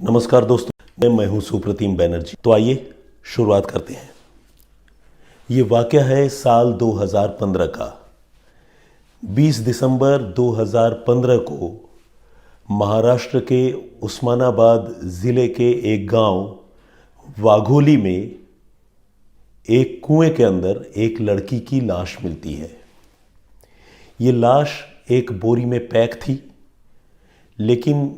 नमस्कार दोस्तों, मैं हूं सुप्रतिम बैनर्जी। तो आइए शुरुआत करते हैं। ये वाकया है साल 2015 का। 20 दिसंबर 2015 को महाराष्ट्र के उस्मानाबाद ज़िले के एक गांव वाघोली में एक कुएं के अंदर एक लड़की की लाश मिलती है। ये लाश एक बोरी में पैक थी, लेकिन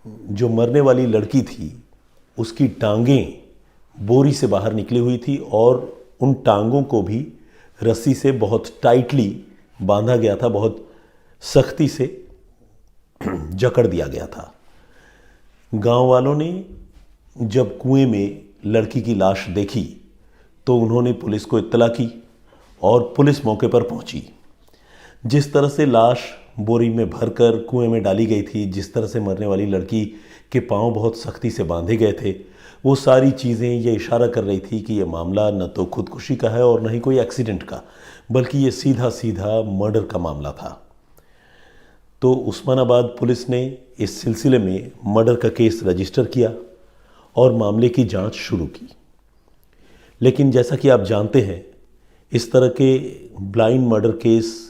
जो मरने वाली लड़की थी उसकी टांगें बोरी से बाहर निकली हुई थी और उन टांगों को भी रस्सी से बहुत टाइटली बांधा गया था, बहुत सख्ती से जकड़ दिया गया था। गांव वालों ने जब कुएं में लड़की की लाश देखी तो उन्होंने पुलिस को इत्तला की और पुलिस मौके पर पहुंची। जिस तरह से लाश बोरी में भरकर कुएं में डाली गई थी, जिस तरह से मरने वाली लड़की के पांव बहुत सख्ती से बांधे गए थे, वो सारी चीज़ें ये इशारा कर रही थी कि ये मामला न तो खुदकुशी का है और न ही कोई एक्सीडेंट का, बल्कि ये सीधा सीधा मर्डर का मामला था। तो उस्मानाबाद पुलिस ने इस सिलसिले में मर्डर का केस रजिस्टर किया और मामले की जांच शुरू की। लेकिन जैसा कि आप जानते हैं, इस तरह के ब्लाइंड मर्डर केस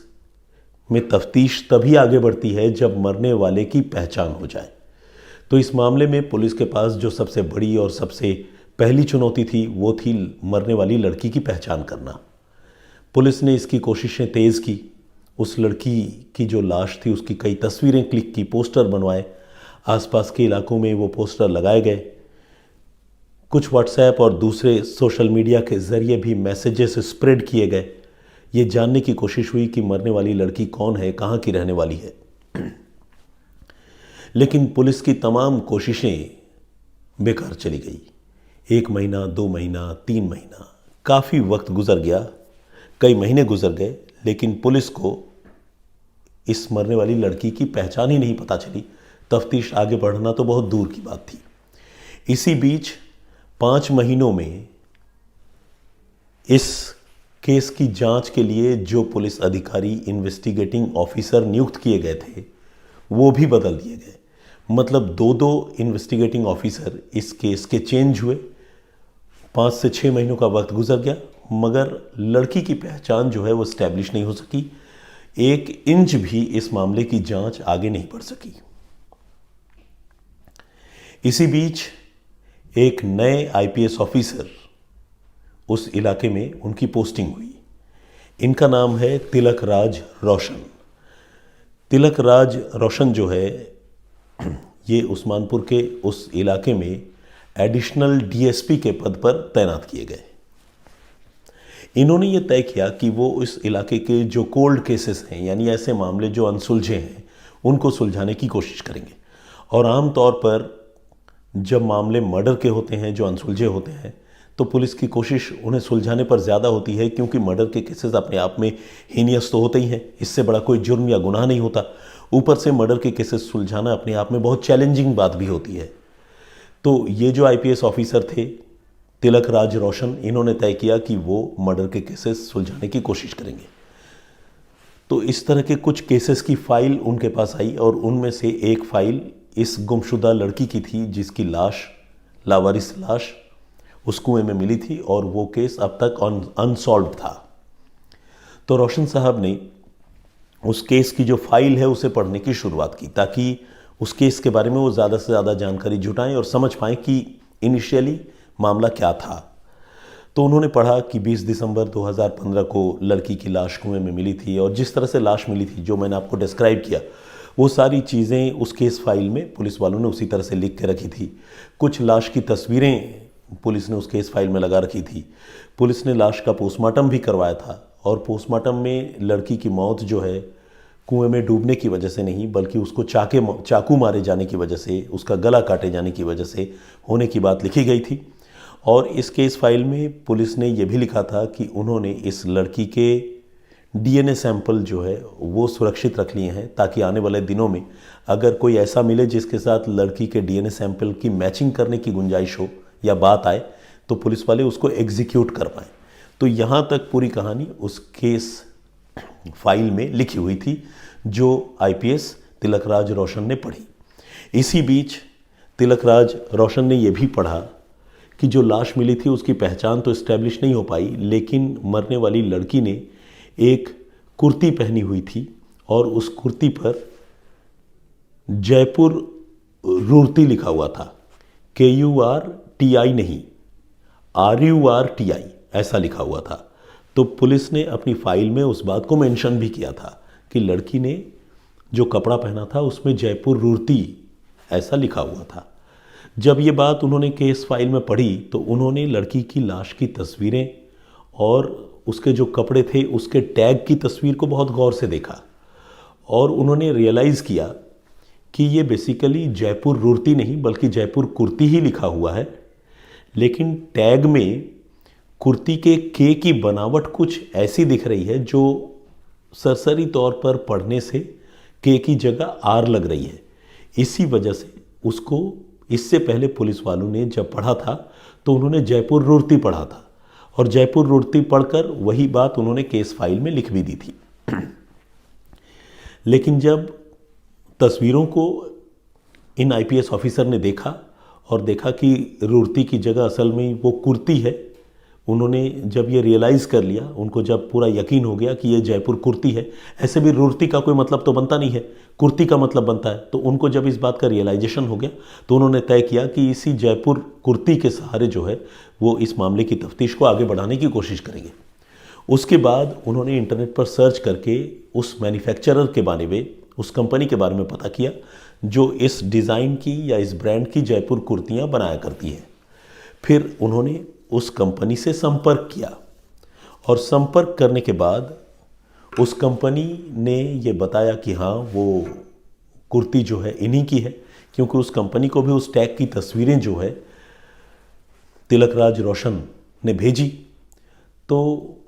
में तफ्तीश तभी आगे बढ़ती है जब मरने वाले की पहचान हो जाए। तो इस मामले में पुलिस के पास जो सबसे बड़ी और सबसे पहली चुनौती थी वो थी मरने वाली लड़की की पहचान करना। पुलिस ने इसकी कोशिशें तेज़ की। उस लड़की की जो लाश थी उसकी कई तस्वीरें क्लिक की, पोस्टर बनवाए, आसपास के इलाकों में वो पोस्टर लगाए गए। कुछ व्हाट्सएप और दूसरे सोशल मीडिया के ज़रिए भी मैसेजेस स्प्रेड किए गए। ये जानने की कोशिश हुई कि मरने वाली लड़की कौन है, कहाँ की रहने वाली है। लेकिन पुलिस की तमाम कोशिशें बेकार चली गई। 1 महीना, 2 महीना, 3 महीना, काफ़ी वक्त गुजर गया, कई महीने गुजर गए, लेकिन पुलिस को इस मरने वाली लड़की की पहचान ही नहीं पता चली। तफ्तीश आगे बढ़ना तो बहुत दूर की बात थी। इसी बीच 5 महीनों में इस केस की जांच के लिए जो पुलिस अधिकारी, इन्वेस्टिगेटिंग ऑफिसर नियुक्त किए गए थे वो भी बदल दिए गए। मतलब 2-2 इन्वेस्टिगेटिंग ऑफिसर इस केस के चेंज हुए। 5 से 6 महीनों का वक्त गुजर गया, मगर लड़की की पहचान जो है वो स्टैब्लिश नहीं हो सकी। 1 इंच भी इस मामले की जांच आगे नहीं बढ़ सकी। इसी बीच एक नए आईपीएस ऑफिसर उस इलाके में उनकी पोस्टिंग हुई। इनका नाम है तिलक राज रोशन। तिलक राज रोशन जो है ये उस्मानपुर के उस इलाके में एडिशनल डीएसपी के पद पर तैनात किए गए। इन्होंने ये तय किया कि वो इस इलाके के जो कोल्ड केसेस हैं, यानी ऐसे मामले जो अनसुलझे हैं, उनको सुलझाने की कोशिश करेंगे। और आम तौर पर जब मामले मर्डर के होते हैं, जो अनसुलझे होते हैं, तो पुलिस की कोशिश उन्हें सुलझाने पर ज़्यादा होती है, क्योंकि मर्डर के केसेस अपने आप में हीनियस तो होते ही हैं, इससे बड़ा कोई जुर्म या गुनाह नहीं होता। ऊपर से मर्डर के केसेस सुलझाना अपने आप में बहुत चैलेंजिंग बात भी होती है। तो ये जो आईपीएस ऑफिसर थे तिलक राज रोशन, इन्होंने तय किया कि वो मर्डर के केसेस सुलझाने की कोशिश करेंगे। तो इस तरह के कुछ केसेस की फाइल उनके पास आई और उनमें से एक फाइल इस गुमशुदा लड़की की थी, जिसकी लाश, लावारिस लाश, उस कुएं में मिली थी और वो केस अब तक अनसॉल्व था। तो रोशन साहब ने उस केस की जो फाइल है उसे पढ़ने की शुरुआत की, ताकि उस केस के बारे में वो ज़्यादा से ज़्यादा जानकारी जुटाएं और समझ पाएं कि इनिशियली मामला क्या था। तो उन्होंने पढ़ा कि 20 दिसंबर 2015 को लड़की की लाश कुएं में मिली थी और जिस तरह से लाश मिली थी, जो मैंने आपको डिस्क्राइब किया, वो सारी चीज़ें उस केस फाइल में पुलिस वालों ने उसी तरह से लिख के रखी थी। कुछ लाश की तस्वीरें पुलिस ने उस केस फाइल में लगा रखी थी। पुलिस ने लाश का पोस्टमार्टम भी करवाया था और पोस्टमार्टम में लड़की की मौत जो है कुएं में डूबने की वजह से नहीं, बल्कि उसको चाकू मारे जाने की वजह से, उसका गला काटे जाने की वजह से होने की बात लिखी गई थी। और इस केस फाइल में पुलिस ने यह भी लिखा था कि उन्होंने इस लड़की के डीएनए सैंपल जो है वो सुरक्षित रख लिए हैं, ताकि आने वाले दिनों में अगर कोई ऐसा मिले जिसके साथ लड़की के डीएनए सैंपल की मैचिंग करने की गुंजाइश हो या बात आए, तो पुलिस वाले उसको एग्जीक्यूट कर पाए। तो यहाँ तक पूरी कहानी उस केस फाइल में लिखी हुई थी, जो आईपीएस तिलकराज रोशन ने पढ़ी। इसी बीच तिलकराज रोशन ने यह भी पढ़ा कि जो लाश मिली थी उसकी पहचान तो इस्टेब्लिश नहीं हो पाई, लेकिन मरने वाली लड़की ने एक कुर्ती पहनी हुई थी और उस कुर्ती पर जयपुर रूर्ती लिखा हुआ था। KURTI नहीं, RURTI ऐसा लिखा हुआ था। तो पुलिस ने अपनी फाइल में उस बात को मेंशन भी किया था कि लड़की ने जो कपड़ा पहना था उसमें जयपुर रूर्ती ऐसा लिखा हुआ था। जब ये बात उन्होंने केस फाइल में पढ़ी तो उन्होंने लड़की की लाश की तस्वीरें और उसके जो कपड़े थे उसके टैग की तस्वीर को बहुत गौर से देखा और उन्होंने रियलाइज़ किया कि ये बेसिकली जयपुर रूर्ती नहीं बल्कि जयपुर कुर्ती ही लिखा हुआ है, लेकिन टैग में कुर्ती के के की बनावट कुछ ऐसी दिख रही है जो सरसरी तौर पर पढ़ने से के की जगह आर लग रही है। इसी वजह से उसको इससे पहले पुलिस वालों ने जब पढ़ा था तो उन्होंने जयपुर रूर्ती पढ़ा था और जयपुर रूर्ती पढ़कर वही बात उन्होंने केस फाइल में लिख भी दी थी। लेकिन जब तस्वीरों को इन IPS ऑफिसर ने देखा और देखा कि रूर्ती की जगह असल में वो कुर्ती है, उन्होंने जब ये रियलाइज़ कर लिया, उनको जब पूरा यकीन हो गया कि ये जयपुर कुर्ती है, ऐसे भी रूर्ती का कोई मतलब तो बनता नहीं है, कुर्ती का मतलब बनता है, तो उनको जब इस बात का रियलाइजेशन हो गया तो उन्होंने तय किया कि इसी जयपुर कुर्ती के सहारे जो है वो इस मामले की तफ्तीश को आगे बढ़ाने की कोशिश करेंगे। उसके बाद उन्होंने इंटरनेट पर सर्च करके उस मैन्युफैक्चरर के बारे में, उस कंपनी के बारे में पता किया जो इस डिज़ाइन की या इस ब्रांड की जयपुर कुर्तियाँ बनाया करती है। फिर उन्होंने उस कंपनी से संपर्क किया और संपर्क करने के बाद उस कंपनी ने ये बताया कि हाँ वो कुर्ती जो है इन्हीं की है, क्योंकि उस कंपनी को भी उस टैग की तस्वीरें जो है तिलकराज रोशन ने भेजी। तो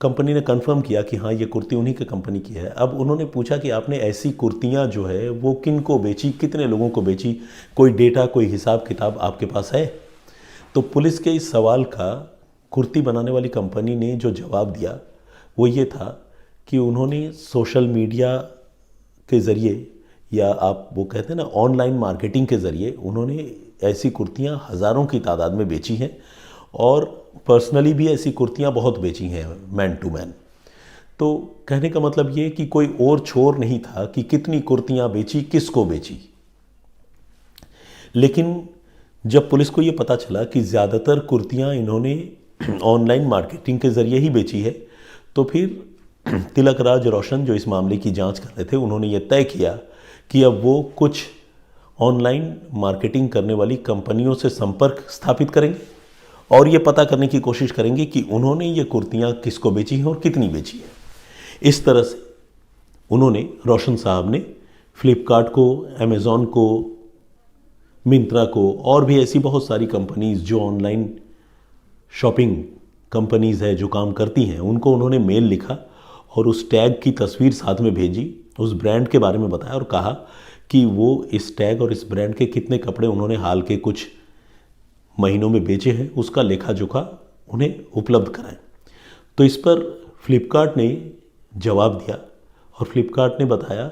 कंपनी ने कंफर्म किया कि हाँ ये कुर्ती उन्हीं के कंपनी की है। अब उन्होंने पूछा कि आपने ऐसी कुर्तियाँ जो है वो किन को बेची, कितने लोगों को बेची, कोई डेटा, कोई हिसाब किताब आपके पास है? तो पुलिस के इस सवाल का कुर्ती बनाने वाली कंपनी ने जो जवाब दिया वो ये था कि उन्होंने सोशल मीडिया के ज़रिए, या आप वो कहते हैं ना ऑनलाइन मार्केटिंग के ज़रिए, उन्होंने ऐसी कुर्तियाँ हज़ारों की तादाद में बेची हैं और पर्सनली भी ऐसी कुर्तियाँ बहुत बेची हैं मैन टू मैन। तो कहने का मतलब ये कि कोई और छोर नहीं था कि कितनी कुर्तियाँ बेची, किसको बेची। लेकिन जब पुलिस को ये पता चला कि ज़्यादातर कुर्तियाँ इन्होंने ऑनलाइन मार्केटिंग के ज़रिए ही बेची है, तो फिर तिलकराज रोशन जो इस मामले की जांच कर रहे थे, उन्होंने ये तय किया कि अब वो कुछ ऑनलाइन मार्केटिंग करने वाली कंपनियों से संपर्क स्थापित करेंगे और ये पता करने की कोशिश करेंगे कि उन्होंने ये कुर्तियाँ किसको बेची हैं और कितनी बेची है। इस तरह से उन्होंने, रोशन साहब ने फ्लिपकार्ट को, अमेज़ॉन को, मिंत्रा को और भी ऐसी बहुत सारी कंपनीज़ जो ऑनलाइन शॉपिंग कंपनीज़ है जो काम करती हैं, उनको उन्होंने मेल लिखा और उस टैग की तस्वीर साथ में भेजी, उस ब्रांड के बारे में बताया और कहा कि वो इस टैग और इस ब्रांड के कितने कपड़े उन्होंने हाल के कुछ महीनों में बेचे हैं उसका लेखा जोखा उन्हें उपलब्ध कराएं। तो इस पर फ्लिपकार्ट ने जवाब दिया और फ्लिपकार्ट ने बताया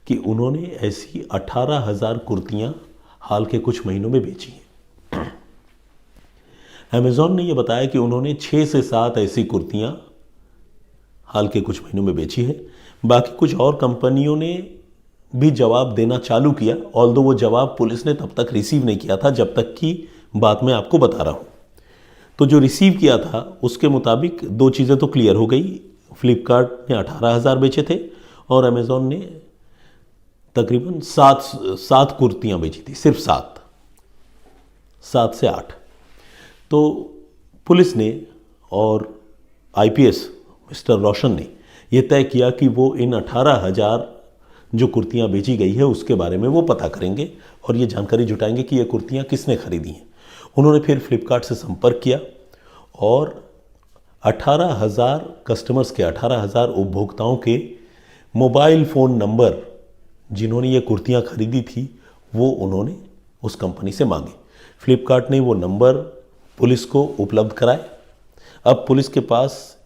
कि उन्होंने ऐसी 18,000 कुर्तियाँ हाल के कुछ महीनों में बेची हैं। अमेज़ॉन ने यह बताया कि उन्होंने 6 से 7 ऐसी कुर्तियाँ हाल के कुछ महीनों में बेची है। बाकी कुछ और कंपनियों ने भी जवाब देना चालू किया, ऑल्दो वो जवाब पुलिस ने तब तक रिसीव नहीं किया था जब तक की बात मैं आपको बता रहा हूँ। तो जो रिसीव किया था उसके मुताबिक दो चीज़ें तो क्लियर हो गई। फ्लिपकार्ट ने 18,000 बेचे थे और अमेज़ॉन ने तकरीबन 7 कुर्तियाँ बेची थी, सिर्फ 7 से 8। तो पुलिस ने और IPS मिस्टर रोशन ने यह तय किया कि वो इन 18,000 जो कुर्तियाँ बेची गई है उसके बारे में वो पता करेंगे और ये जानकारी जुटाएंगे कि ये कुर्तियाँ किसने खरीदी हैं। उन्होंने फिर फ्लिपकार्ट से संपर्क किया और 18,000 कस्टमर्स के, 18,000 उपभोक्ताओं के मोबाइल फ़ोन नंबर जिन्होंने ये कुर्तियाँ खरीदी थी वो उन्होंने उस कंपनी से मांगे। फ्लिपकार्ट ने वो नंबर पुलिस को उपलब्ध कराए। अब पुलिस के पास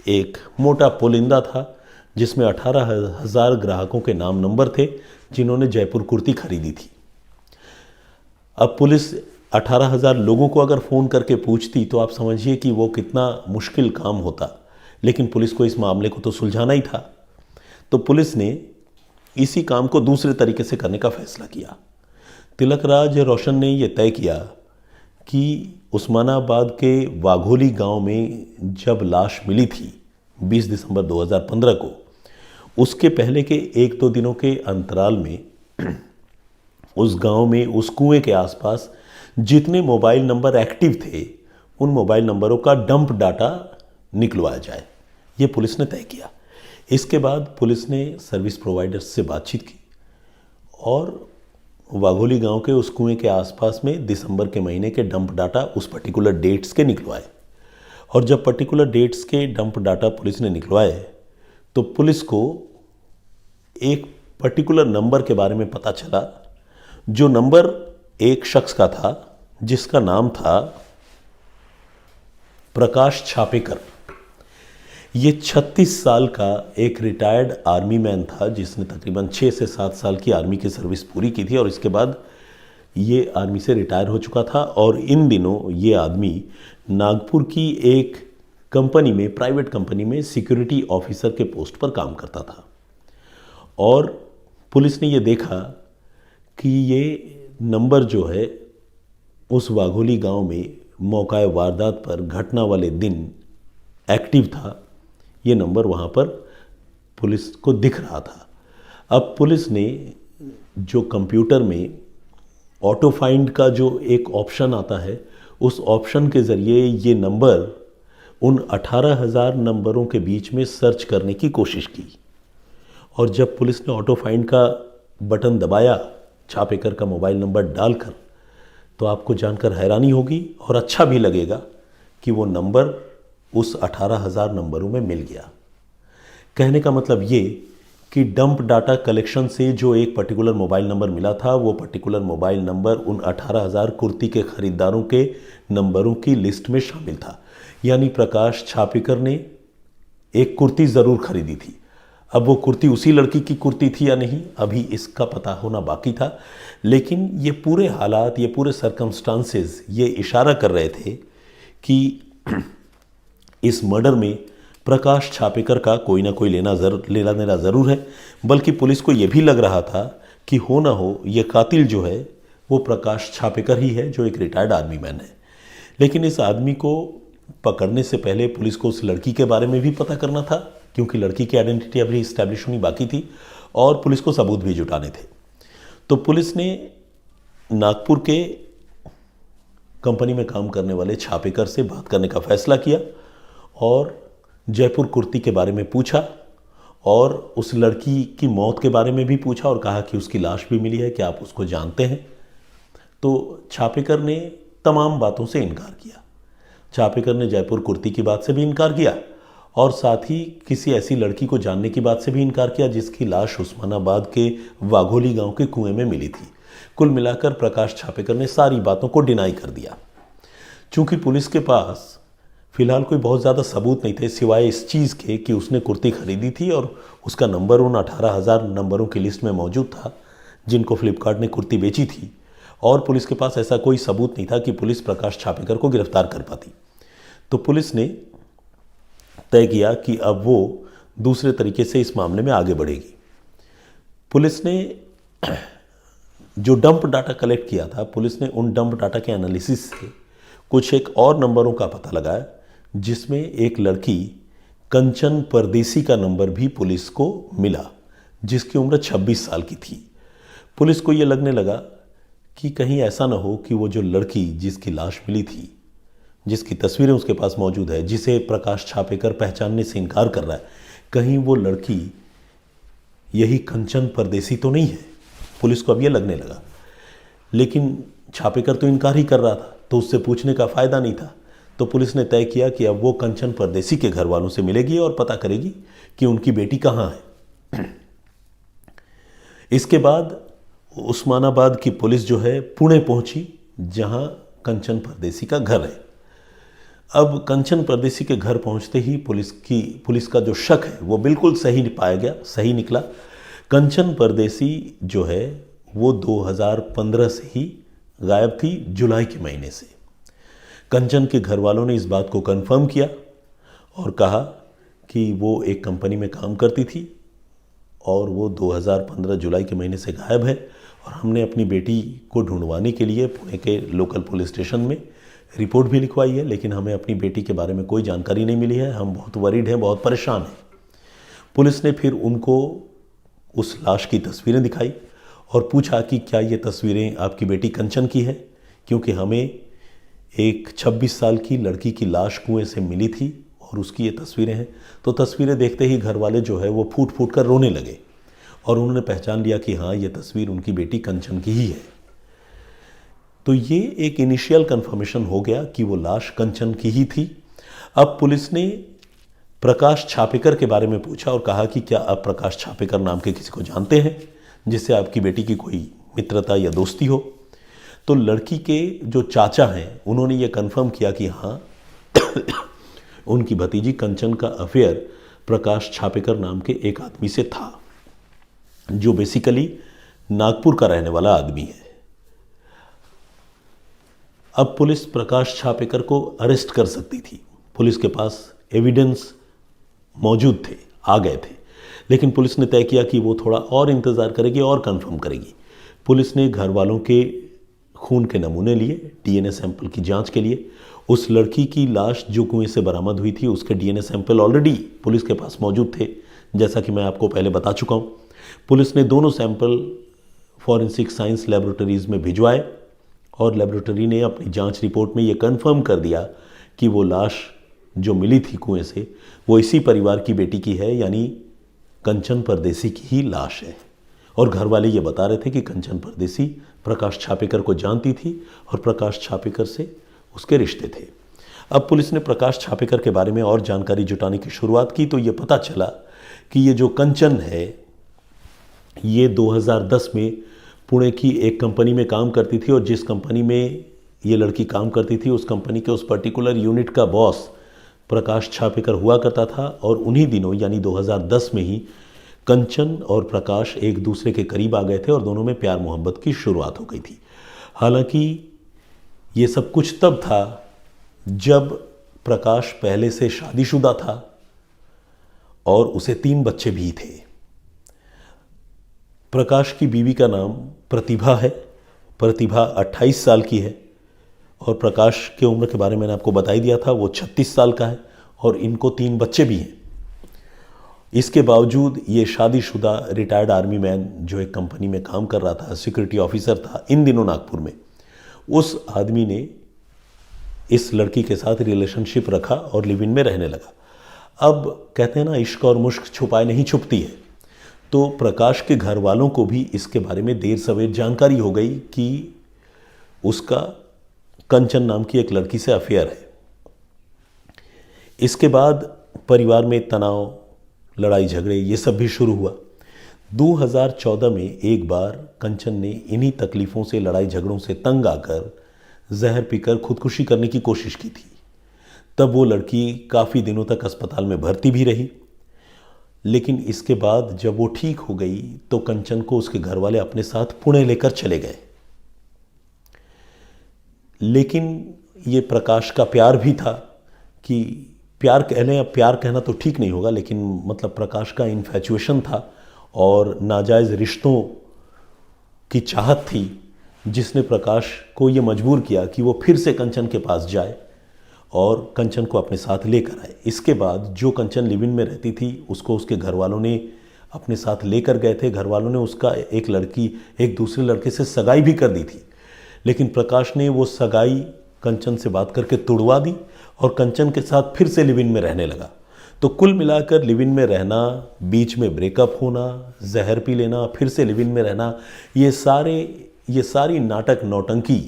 एक मोटा पुलिंदा था जिसमें 18,000 ग्राहकों के नाम नंबर थे जिन्होंने जयपुर कुर्ती खरीदी थी। अब पुलिस 18,000 लोगों को अगर फ़ोन करके पूछती तो आप समझिए कि वो कितना मुश्किल काम होता, लेकिन पुलिस को इस मामले को तो सुलझाना ही था। तो पुलिस ने इसी काम को दूसरे तरीके से करने का फैसला किया। तिलकराज रोशन ने यह तय किया कि उस्मानाबाद के वाघोली गांव में जब लाश मिली थी 20 दिसंबर 2015 को, उसके पहले के 1-2 दिनों के अंतराल में उस गांव में उस कुएं के आसपास जितने मोबाइल नंबर एक्टिव थे उन मोबाइल नंबरों का डंप डाटा निकलवाया जाए, ये पुलिस ने तय किया। इसके बाद पुलिस ने सर्विस प्रोवाइडर्स से बातचीत की और वाघोली गांव के उस कुएं के आसपास में दिसंबर के महीने के डंप डाटा उस पर्टिकुलर डेट्स के निकलवाए। और जब पर्टिकुलर डेट्स के डंप डाटा पुलिस ने निकलवाए तो पुलिस को एक पर्टिकुलर नंबर के बारे में पता चला, जो नंबर एक शख्स का था जिसका नाम था प्रकाश छापेकर। ये 36 साल का एक रिटायर्ड आर्मी मैन था जिसने तकरीबन 6 से 7 साल की आर्मी की सर्विस पूरी की थी और इसके बाद ये आर्मी से रिटायर हो चुका था। और इन दिनों ये आदमी नागपुर की एक कंपनी में, प्राइवेट कंपनी में सिक्योरिटी ऑफिसर के पोस्ट पर काम करता था। और पुलिस ने ये देखा कि ये नंबर जो है उस वाघोली गांव में मौका वारदात पर घटना वाले दिन एक्टिव था, ये नंबर वहाँ पर पुलिस को दिख रहा था। अब पुलिस ने जो कंप्यूटर में ऑटो फाइंड का जो एक ऑप्शन आता है, उस ऑप्शन के ज़रिए ये नंबर उन 18,000 नंबरों के बीच में सर्च करने की कोशिश की। और जब पुलिस ने ऑटो फाइंड का बटन दबाया छापेकर का मोबाइल नंबर डालकर, तो आपको जानकर हैरानी होगी और अच्छा भी लगेगा कि वो नंबर उस 18,000 नंबरों में मिल गया। कहने का मतलब ये कि डंप डाटा कलेक्शन से जो एक पर्टिकुलर मोबाइल नंबर मिला था, वो पर्टिकुलर मोबाइल नंबर उन 18,000 कुर्ती के खरीदारों के नंबरों की लिस्ट में शामिल था। यानी प्रकाश छापेकर ने एक कुर्ती ज़रूर खरीदी थी। अब वो कुर्ती उसी लड़की की कुर्ती थी या नहीं, अभी इसका पता होना बाकी था। लेकिन ये पूरे हालात, ये पूरे सर्कमस्टांसेस ये इशारा कर रहे थे कि इस मर्डर में प्रकाश छापेकर का कोई ना कोई लेना देना ज़रूर है। बल्कि पुलिस को यह भी लग रहा था कि हो ना हो ये कातिल जो है वो प्रकाश छापेकर ही है, जो एक रिटायर्ड आर्मी मैन है। लेकिन इस आदमी को पकड़ने से पहले पुलिस को उस लड़की के बारे में भी पता करना था, क्योंकि लड़की की आइडेंटिटी अभी इस्टेब्लिश होनी बाकी थी और पुलिस को सबूत भी जुटाने थे। तो पुलिस ने नागपुर के कंपनी में काम करने वाले छापेकर से बात करने का फैसला किया और जयपुर कुर्ती के बारे में पूछा और उस लड़की की मौत के बारे में भी पूछा और कहा कि उसकी लाश भी मिली है, क्या आप उसको जानते हैं? तो छापेकर ने तमाम बातों से इनकार किया। छापेकर ने जयपुर कुर्ती की बात से भी इनकार किया और साथ ही किसी ऐसी लड़की को जानने की बात से भी इनकार किया जिसकी लाश उस्मानाबाद के वाघोली गांव के कुएं में मिली थी। कुल मिलाकर प्रकाश छापेकर ने सारी बातों को डिनाई कर दिया। चूंकि पुलिस के पास फिलहाल कोई बहुत ज़्यादा सबूत नहीं थे सिवाय इस चीज़ के कि उसने कुर्ती खरीदी थी और उसका नंबर उन 18,000 नंबरों की लिस्ट में मौजूद था जिनको फ्लिपकार्ट ने कुर्ती बेची थी, और पुलिस के पास ऐसा कोई सबूत नहीं था कि पुलिस प्रकाश छापेकर को गिरफ्तार कर पाती। तो पुलिस ने तय किया कि अब वो दूसरे तरीके से इस मामले में आगे बढ़ेगी। पुलिस ने जो डंप डाटा कलेक्ट किया था, पुलिस ने उन डंप डाटा के एनालिसिस से कुछ एक और नंबरों का पता लगाया जिसमें एक लड़की कंचन परदेसी का नंबर भी पुलिस को मिला जिसकी उम्र 26 साल की थी। पुलिस को यह लगने लगा कि कहीं ऐसा ना हो कि वो जो लड़की जिसकी लाश मिली थी, जिसकी तस्वीरें उसके पास मौजूद है, जिसे प्रकाश छापेकर पहचानने से इनकार कर रहा है, कहीं वो लड़की यही कंचन परदेसी तो नहीं है। पुलिस को अब यह लगने लगा। लेकिन छापेकर तो इनकार ही कर रहा था, तो उससे पूछने का फ़ायदा नहीं था। तो पुलिस ने तय किया कि अब वो कंचन परदेसी के घर वालों से मिलेगी और पता करेगी कि उनकी बेटी कहाँ है। इसके बाद उस्मानाबाद की पुलिस जो है पुणे पहुंची जहां कंचन परदेसी का घर है। अब कंचन परदेसी के घर पहुंचते ही पुलिस का जो शक है वो बिल्कुल सही पाया गया, सही निकला। कंचन परदेसी जो है वो 2015 से ही गायब थी जुलाई के महीने से। कंचन के घर वालों ने इस बात को कंफर्म किया और कहा कि वो एक कंपनी में काम करती थी और वो 2015 जुलाई के महीने से गायब है, और हमने अपनी बेटी को ढूंढवाने के लिए पुणे के लोकल पुलिस स्टेशन में रिपोर्ट भी लिखवाई है, लेकिन हमें अपनी बेटी के बारे में कोई जानकारी नहीं मिली है। हम बहुत वरीड हैं, बहुत परेशान हैं। पुलिस ने फिर उनको उस लाश की तस्वीरें दिखाई और पूछा कि क्या ये तस्वीरें आपकी बेटी कंचन की है, क्योंकि हमें एक 26 साल की लड़की की लाश कुएं से मिली थी और उसकी ये तस्वीरें हैं। तो तस्वीरें देखते ही घर वाले जो है वो फूट फूट कर रोने लगे और उन्होंने पहचान लिया कि हाँ, ये तस्वीर उनकी बेटी कंचन की ही है। तो ये एक इनिशियल कंफर्मेशन हो गया कि वो लाश कंचन की ही थी। अब पुलिस ने प्रकाश छापेकर के बारे में पूछा और कहा कि क्या आप प्रकाश छापेकर नाम के किसी को जानते हैं जिससे आपकी बेटी की कोई मित्रता या दोस्ती हो। तो लड़की के जो चाचा हैं उन्होंने ये कंफर्म किया कि हाँ उनकी भतीजी कंचन का अफेयर प्रकाश छापेकर नाम के एक आदमी से था, जो बेसिकली नागपुर का रहने वाला आदमी है। अब पुलिस प्रकाश छापेकर को अरेस्ट कर सकती थी, पुलिस के पास एविडेंस मौजूद थे, आ गए थे, लेकिन पुलिस ने तय किया कि वो थोड़ा और इंतज़ार करेगी और कंफर्म करेगी। पुलिस ने घर वालों के खून के नमूने लिए डीएनए सैंपल की जांच के लिए। उस लड़की की लाश जो कुएं से बरामद हुई थी उसके डीएनए सैंपल ऑलरेडी पुलिस के पास मौजूद थे, जैसा कि मैं आपको पहले बता चुका हूँ। पुलिस ने दोनों सैंपल फॉरेंसिक साइंस लेबोरेटरीज़ में भिजवाए और लेबोरेटरी ने अपनी जांच रिपोर्ट में ये कंफर्म कर दिया कि वो लाश जो मिली थी कुएं से वो इसी परिवार की बेटी की है, यानी कंचन परदेसी की ही लाश है। और घर वाले ये बता रहे थे कि कंचन परदेसी प्रकाश छापेकर को जानती थी और प्रकाश छापेकर से उसके रिश्ते थे। अब पुलिस ने प्रकाश छापेकर के बारे में और जानकारी जुटाने की शुरुआत की तो ये पता चला कि ये जो कंचन है ये 2010 में पुणे की एक कंपनी में काम करती थी, और जिस कंपनी में ये लड़की काम करती थी उस कंपनी के उस पर्टिकुलर यूनिट का बॉस प्रकाश छापेकर हुआ करता था। और उन्हीं दिनों यानी 2010 में ही कंचन और प्रकाश एक दूसरे के करीब आ गए थे और दोनों में प्यार मोहब्बत की शुरुआत हो गई थी। हालांकि ये सब कुछ तब था जब प्रकाश पहले से शादीशुदा था और उसे 3 बच्चे भी थे। प्रकाश की बीवी का नाम प्रतिभा है। प्रतिभा 28 साल की है और प्रकाश की उम्र के बारे में मैंने आपको बता ही दिया था, वो 36 साल का है और इनको 3 बच्चे भी हैं। इसके बावजूद ये शादीशुदा रिटायर्ड आर्मी मैन जो एक कंपनी में काम कर रहा था, सिक्योरिटी ऑफिसर था इन दिनों नागपुर में, उस आदमी ने इस लड़की के साथ रिलेशनशिप रखा और लिव इन में रहने लगा। अब कहते हैं ना, इश्क और मुश्क छुपाए नहीं छुपती है। तो प्रकाश के घर वालों को भी इसके बारे में देर सवेर जानकारी हो गई कि उसका कंचन नाम की एक लड़की से अफेयर है। इसके बाद परिवार में तनाव, लड़ाई झगड़े ये सब भी शुरू हुआ। 2014 में एक बार कंचन ने इन्हीं तकलीफ़ों से, लड़ाई झगड़ों से तंग आकर जहर पीकर खुदकुशी करने की कोशिश की थी। तब वो लड़की काफ़ी दिनों तक अस्पताल में भर्ती भी रही, लेकिन इसके बाद जब वो ठीक हो गई तो कंचन को उसके घर वाले अपने साथ पुणे लेकर चले गए। लेकिन ये प्रकाश का प्यार भी था कि प्यार कह लें, अब प्यार कहना तो ठीक नहीं होगा, लेकिन मतलब प्रकाश का इन्फैचुएशन था और नाजायज़ रिश्तों की चाहत थी जिसने प्रकाश को ये मजबूर किया कि वो फिर से कंचन के पास जाए और कंचन को अपने साथ लेकर आए। इसके बाद जो कंचन लिव इन में रहती थी उसको उसके घर वालों ने अपने साथ लेकर गए थे। घर वालों ने उसका एक दूसरे लड़के से सगाई भी कर दी थी, लेकिन प्रकाश ने वो सगाई कंचन से बात करके तुड़वा दी और कंचन के साथ फिर से लिव इन में रहने लगा। तो कुल मिलाकर लिव इन में रहना, बीच में ब्रेकअप होना, जहर पी लेना, फिर से लिव इन में रहना, ये सारी नाटक नौटंकी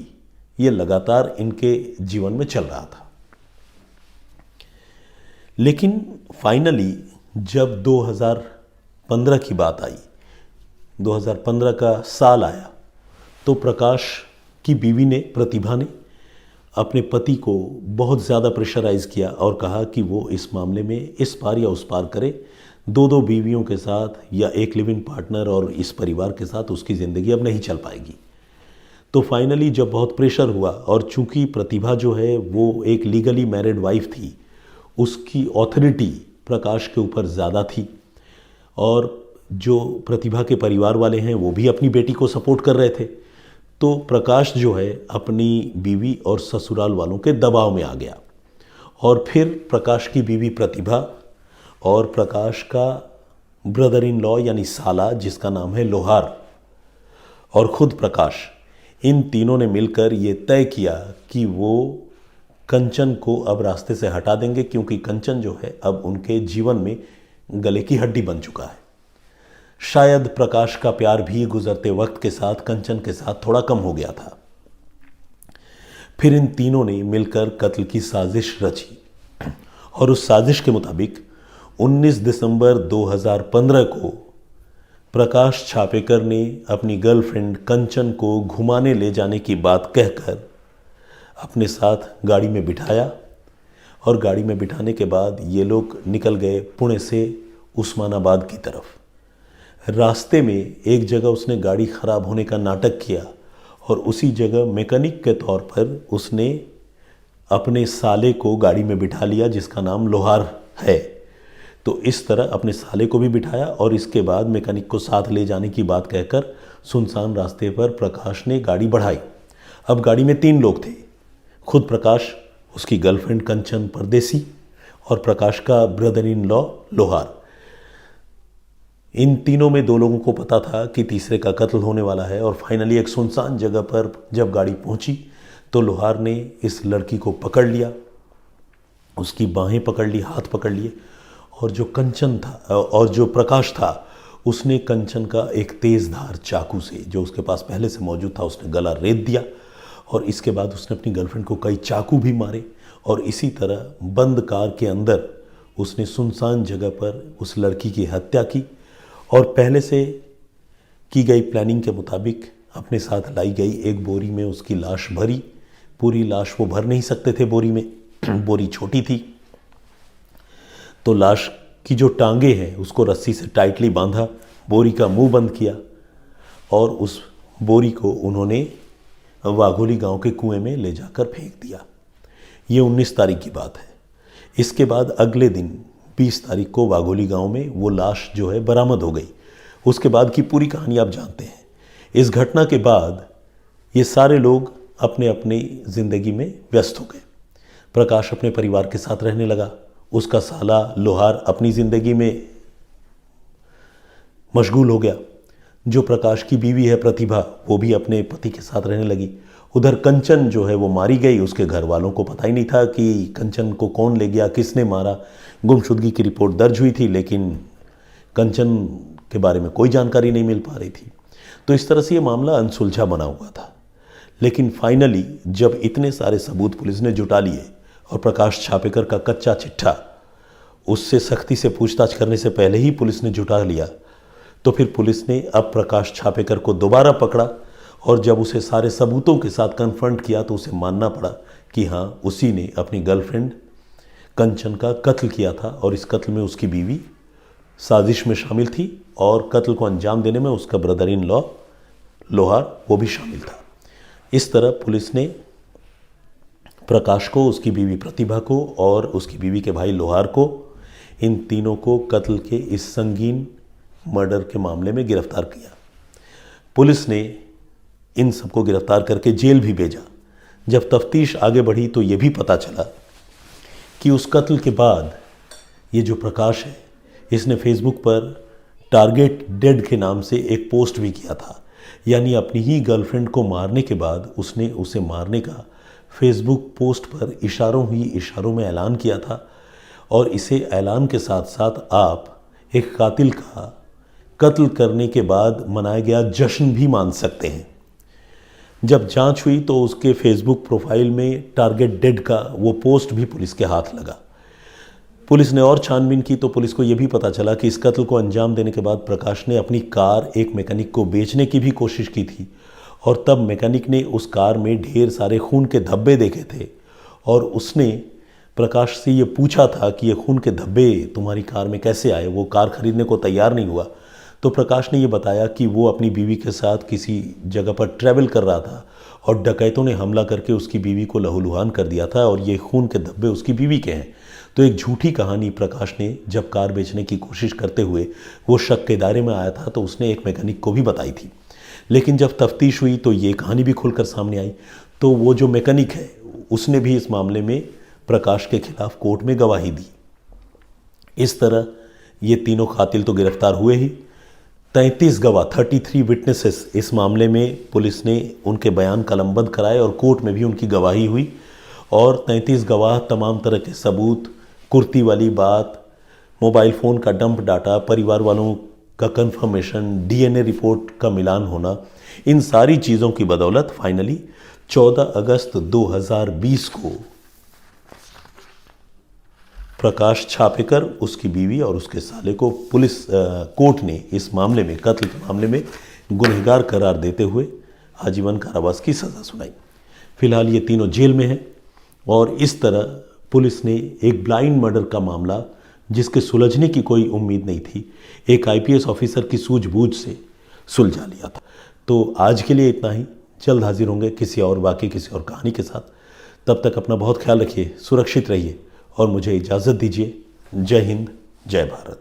ये लगातार इनके जीवन में चल रहा था। लेकिन फाइनली जब 2015 की बात आई, 2015 का साल आया, तो प्रकाश की बीवी ने, प्रतिभा ने, अपने पति को बहुत ज़्यादा प्रेशराइज़ किया और कहा कि वो इस मामले में इस पार या उस पार करे, 2 बीवियों के साथ या एक लिव इन पार्टनर और इस परिवार के साथ उसकी ज़िंदगी अब नहीं चल पाएगी। तो फाइनली जब बहुत प्रेशर हुआ और चूंकि प्रतिभा जो है वो एक लीगली मैरिड वाइफ थी, उसकी ऑथोरिटी प्रकाश के ऊपर ज़्यादा थी और जो प्रतिभा के परिवार वाले हैं वो भी अपनी बेटी को सपोर्ट कर रहे थे। तो प्रकाश जो है अपनी बीवी और ससुराल वालों के दबाव में आ गया और फिर प्रकाश की बीवी प्रतिभा और प्रकाश का ब्रदर इन लॉ यानी साला जिसका नाम है लोहार और खुद प्रकाश, इन तीनों ने मिलकर ये तय किया कि वो कंचन को अब रास्ते से हटा देंगे, क्योंकि कंचन जो है अब उनके जीवन में गले की हड्डी बन चुका है। शायद प्रकाश का प्यार भी गुजरते वक्त के साथ कंचन के साथ थोड़ा कम हो गया था। फिर इन तीनों ने मिलकर कत्ल की साजिश रची और उस साजिश के मुताबिक 19 दिसंबर 2015 को प्रकाश छापेकर ने अपनी गर्लफ्रेंड कंचन को घुमाने ले जाने की बात कहकर अपने साथ गाड़ी में बिठाया और गाड़ी में बिठाने के बाद ये लोग निकल गए पुणे से उस्मानाबाद की तरफ। रास्ते में एक जगह उसने गाड़ी ख़राब होने का नाटक किया और उसी जगह मैकेनिक के तौर पर उसने अपने साले को गाड़ी में बिठा लिया जिसका नाम लोहार है। तो इस तरह अपने साले को भी बिठाया और इसके बाद मैकेनिक को साथ ले जाने की बात कहकर सुनसान रास्ते पर प्रकाश ने गाड़ी बढ़ाई। अब गाड़ी में 3 लोग थे, खुद प्रकाश, उसकी गर्लफ्रेंड कंचन परदेसी और प्रकाश का ब्रदर इन लॉ लोहार। इन तीनों में 2 लोगों को पता था कि तीसरे का कत्ल होने वाला है और फाइनली एक सुनसान जगह पर जब गाड़ी पहुंची तो लोहार ने इस लड़की को पकड़ लिया, उसकी बाहें पकड़ ली, हाथ पकड़ लिए और जो कंचन था और जो प्रकाश था उसने कंचन का एक तेज़ धार चाकू से जो उसके पास पहले से मौजूद था उसने गला रेत दिया और इसके बाद उसने अपनी गर्लफ्रेंड को कई चाकू भी मारे और इसी तरह बंद कार के अंदर उसने सुनसान जगह पर उस लड़की की हत्या की और पहले से की गई प्लानिंग के मुताबिक अपने साथ लाई गई एक बोरी में उसकी लाश भरी। पूरी लाश वो भर नहीं सकते थे बोरी में, बोरी छोटी थी, तो लाश की जो टांगे हैं उसको रस्सी से टाइटली बांधा, बोरी का मुंह बंद किया और उस बोरी को उन्होंने वाघोली गांव के कुएं में ले जाकर फेंक दिया। ये 19 तारीख की बात है। इसके बाद अगले दिन 20 तारीख को वाघोली गांव में वो लाश जो है बरामद हो गई। उसके बाद की पूरी कहानी आप जानते हैं। इस घटना के बाद ये सारे लोग अपने अपनी ज़िंदगी में व्यस्त हो गए। प्रकाश अपने परिवार के साथ रहने लगा, उसका साला लोहार अपनी ज़िंदगी में मशगूल हो गया, जो प्रकाश की बीवी है प्रतिभा वो भी अपने पति के साथ रहने लगी। उधर कंचन जो है वो मारी गई, उसके घर वालों को पता ही नहीं था कि कंचन को कौन ले गया, किसने मारा। गुमशुदगी की रिपोर्ट दर्ज हुई थी लेकिन कंचन के बारे में कोई जानकारी नहीं मिल पा रही थी। तो इस तरह से ये मामला अनसुलझा बना हुआ था। लेकिन फाइनली जब इतने सारे सबूत पुलिस ने जुटा लिए और प्रकाश छापेकर का कच्चा चिट्ठा उससे सख्ती से पूछताछ करने से पहले ही पुलिस ने जुटा लिया, तो फिर पुलिस ने अब प्रकाश छापेकर को दोबारा पकड़ा और जब उसे सारे सबूतों के साथ कन्फ्रंट किया तो उसे मानना पड़ा कि हाँ, उसी ने अपनी गर्लफ्रेंड कंचन का कत्ल किया था और इस कत्ल में उसकी बीवी साजिश में शामिल थी और कत्ल को अंजाम देने में उसका ब्रदर इन लॉ लोहार वो भी शामिल था। इस तरह पुलिस ने प्रकाश को, उसकी बीवी प्रतिभा को और उसकी बीवी के भाई लोहार को, इन तीनों को कत्ल के इस संगीन मर्डर के मामले में गिरफ्तार किया। पुलिस ने इन सबको गिरफ्तार करके जेल भी भेजा। जब तफ्तीश आगे बढ़ी तो ये भी पता चला कि उस कत्ल के बाद ये जो प्रकाश है इसने फेसबुक पर टारगेट डेड के नाम से एक पोस्ट भी किया था, यानी अपनी ही गर्लफ्रेंड को मारने के बाद उसने उसे मारने का फेसबुक पोस्ट पर इशारों में ऐलान किया था। और इसे ऐलान के साथ साथ आप एक कातिल का कत्ल करने के बाद मनाया गया जश्न भी मान सकते हैं। जब जांच हुई तो उसके फेसबुक प्रोफाइल में टारगेट डेड का वो पोस्ट भी पुलिस के हाथ लगा। पुलिस ने और छानबीन की तो पुलिस को ये भी पता चला कि इस कत्ल को अंजाम देने के बाद प्रकाश ने अपनी कार एक मैकेनिक को बेचने की भी कोशिश की थी और तब मैकेनिक ने उस कार में ढेर सारे खून के धब्बे देखे थे और उसने प्रकाश से ये पूछा था कि ये खून के धब्बे तुम्हारी कार में कैसे आए। वो कार खरीदने को तैयार नहीं हुआ तो प्रकाश ने ये बताया कि वो अपनी बीवी के साथ किसी जगह पर ट्रैवल कर रहा था और डकैतों ने हमला करके उसकी बीवी को लहूलुहान कर दिया था और ये खून के धब्बे उसकी बीवी के हैं। तो एक झूठी कहानी प्रकाश ने जब कार बेचने की कोशिश करते हुए वो शक के दायरे में आया था तो उसने एक मैकेनिक को भी बताई थी। लेकिन जब तफ्तीश हुई तो ये कहानी भी खुलकर सामने आई। तो वो जो मैकेनिक है उसने भी इस मामले में प्रकाश के खिलाफ कोर्ट में गवाही दी। इस तरह ये तीनों कातिल तो गिरफ्तार हुए ही। 33 गवाह 33 विटनेसेस इस मामले में पुलिस ने उनके बयान कलमबंद कराए और कोर्ट में भी उनकी गवाही हुई। और 33 गवाह तमाम तरह के सबूत, कुर्ती वाली बात, मोबाइल फ़ोन का डंप डाटा, परिवार वालों का कंफर्मेशन, डीएनए रिपोर्ट का मिलान होना, इन सारी चीज़ों की बदौलत फाइनली 14 अगस्त 2020 को प्रकाश छापेकर उसकी बीवी और उसके साले को पुलिस कोर्ट ने इस मामले में, कत्ल के मामले में गुनहगार करार देते हुए आजीवन कारावास की सज़ा सुनाई। फिलहाल ये तीनों जेल में हैं और इस तरह पुलिस ने एक ब्लाइंड मर्डर का मामला, जिसके सुलझने की कोई उम्मीद नहीं थी, एक आईपीएस ऑफिसर की सूझबूझ से सुलझा लिया था। तो आज के लिए इतना ही। जल्द हाजिर होंगे किसी और वाकई, किसी और कहानी के साथ। तब तक अपना बहुत ख्याल रखिए, सुरक्षित रहिए और मुझे इजाज़त दीजिए। जय हिंद, जय भारत।